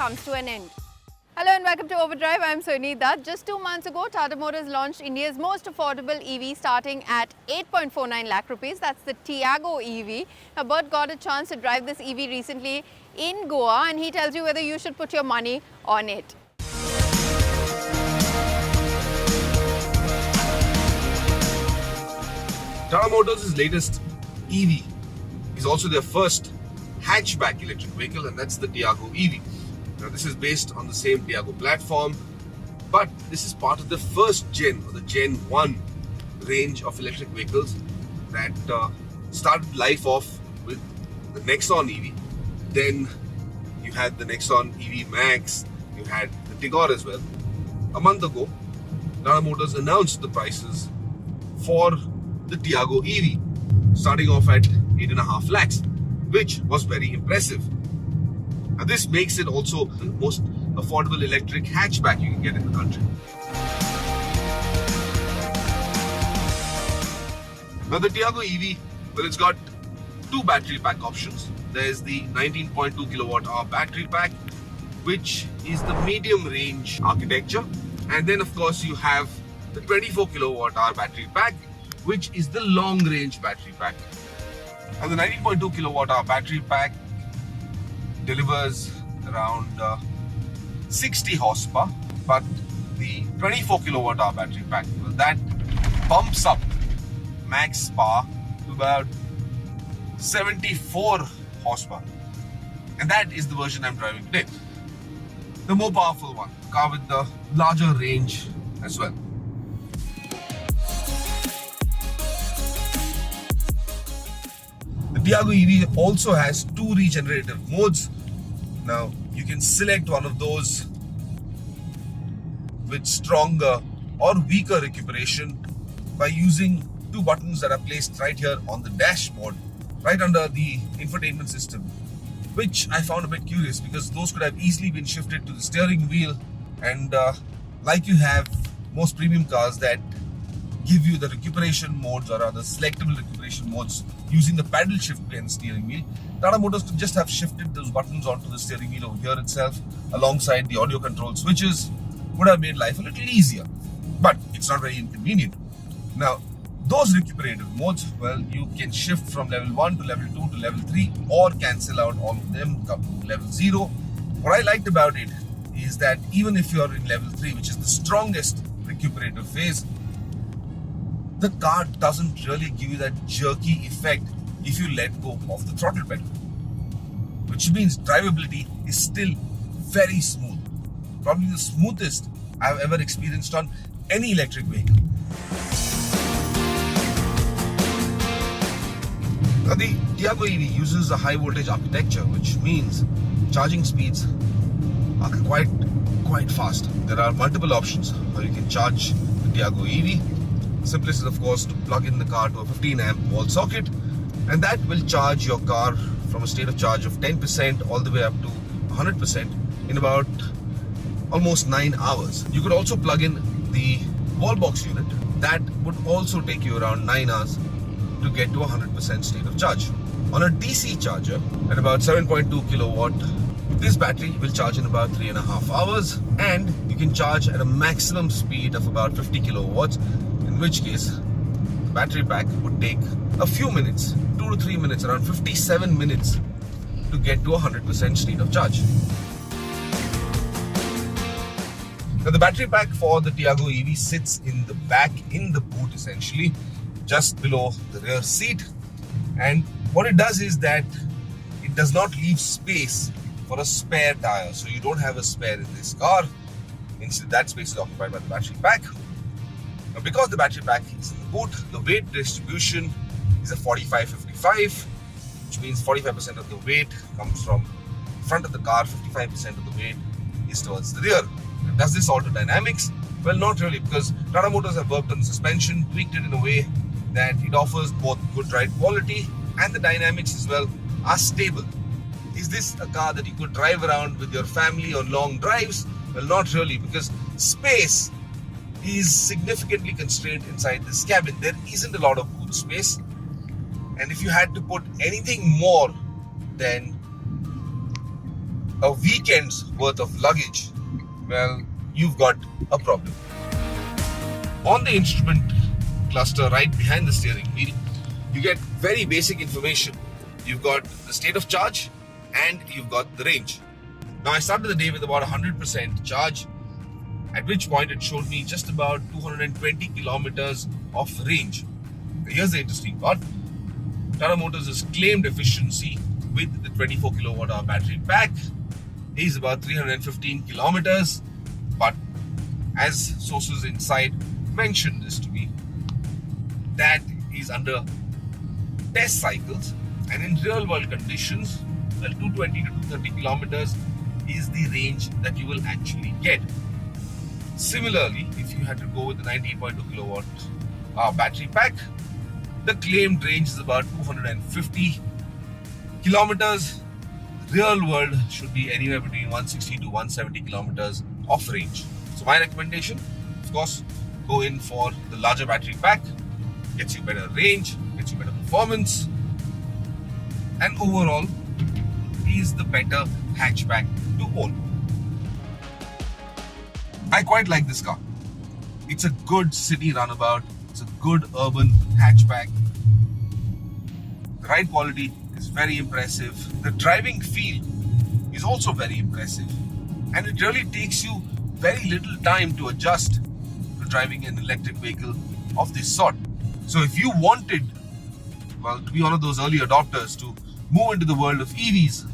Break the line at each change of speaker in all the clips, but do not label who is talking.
comes to an end. Hello and welcome to Overdrive. I'm Sunita. Just 2 months ago, Tata Motors launched India's most affordable EV starting at 8.49 lakh rupees. That's the Tiago EV. Now, Bert got a chance to drive this EV recently in Goa, and he tells you whether you should put your money on it.
Tata Motors' latest EV is also their first hatchback electric vehicle, and that's the Tiago EV. Now, this is based on the same Tiago platform, but this is part of the first gen or the Gen 1 range of electric vehicles that started life off with the Nexon EV. Then you had the Nexon EV Max, you had the Tigor as well. A month ago, Tata Motors announced the prices for the Tiago EV, starting off at 8.5 lakhs, which was very impressive. Now, this makes it also the most affordable electric hatchback you can get in the country. Now, the Tiago EV, well, it's got two battery pack options. There's the 19.2 kilowatt hour battery pack, which is the medium range architecture. And then, of course, you have the 24 kilowatt hour battery pack, which is the long range battery pack. And the 19.2 kilowatt hour battery pack delivers around 60 horsepower, but the 24 kilowatt hour battery pack, well, that bumps up max power to about 74 horsepower. And that is the version I'm driving today. The more powerful one, car with the larger range as well. The Tiago EV also has two regenerative modes. Now, you can select one of those with stronger or weaker recuperation by using two buttons that are placed right here on the dashboard, right under the infotainment system, which I found a bit curious because those could have easily been shifted to the steering wheel, and like you have most premium cars that give you the recuperation modes or other selectable recuperation modes using the paddle shift and steering wheel, Tata Motors could just have shifted those buttons onto the steering wheel over here itself alongside the audio control switches. Would have made life a little easier, but it's not very inconvenient. Now, those recuperative modes, well, you can shift from level 1 to level 2 to level 3 or cancel out all of them, come to level 0. What I liked about it is that even if you're in level 3, which is the strongest recuperative phase, the car doesn't really give you that jerky effect if you let go of the throttle pedal, which means drivability is still very smooth. Probably the smoothest I've ever experienced on any electric vehicle. Now, the Tiago EV uses a high voltage architecture, which means charging speeds are quite fast. There are multiple options how you can charge the Tiago EV. Simplest is, of course, to plug in the car to a 15 amp wall socket, and that will charge your car from a state of charge of 10% all the way up to 100% in about almost 9 hours. You could also plug in the wall box unit. That would also take you around 9 hours to get to 100% state of charge. On a DC charger at about 7.2 kilowatt, this battery will charge in about 3.5 hours, and you can charge at a maximum speed of about 50 kilowatts, in which case the battery pack would take a few minutes, 2 to 3 minutes, around 57 minutes to get to 100% state of charge. Now, the battery pack for the Tiago EV sits in the back, in the boot essentially, just below the rear seat. And what it does is that it does not leave space for a spare tire. So you don't have a spare in this car. Instead, that space is occupied by the battery pack. Now, because the battery pack is in the boot, the weight distribution is a 45-55, which means 45% of the weight comes from the front of the car, 55% of the weight is towards the rear. Now, does this alter dynamics? Well, not really, because Tata Motors have worked on the suspension, tweaked it in a way that it offers both good ride quality and the dynamics as well are stable. Is this a car that you could drive around with your family on long drives? Well, not really, because space is significantly constrained inside this cabin. There isn't a lot of boot space, and if you had to put anything more than a weekend's worth of luggage, well, you've got a problem. On the instrument cluster right behind the steering wheel, you get very basic information. You've got the state of charge and you've got the range. Now, I started the day with about 100% charge, at which point it showed me just about 220 kilometers of range. Here's the interesting part. Tata Motors' claimed efficiency with the 24 kilowatt hour battery pack is about 315 kilometers, but as sources inside mentioned this to me, that is under test cycles, and in real world conditions, well, 220 to 230 kilometers is the range that you will actually get. Similarly, if you had to go with the 19.2 kilowatt hour battery pack, the claimed range is about 250 kilometers. Real world should be anywhere between 160 to 170 kilometers of range. So my recommendation, of course, go in for the larger battery pack. Gets you better range, gets you better performance, and overall is the better hatchback to own. I quite like this car. It's a good city runabout. It's a good urban hatchback. The ride quality is very impressive. The driving feel is also very impressive. And it really takes you very little time to adjust to driving an electric vehicle of this sort. So if you wanted, well, to be one of those early adopters to move into the world of EVs,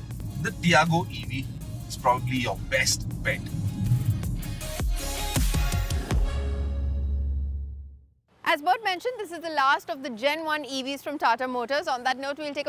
the Tiago EV is probably your best bet.
As Bert mentioned, this is the last of the Gen 1 EVs from Tata Motors. On that note, we'll take a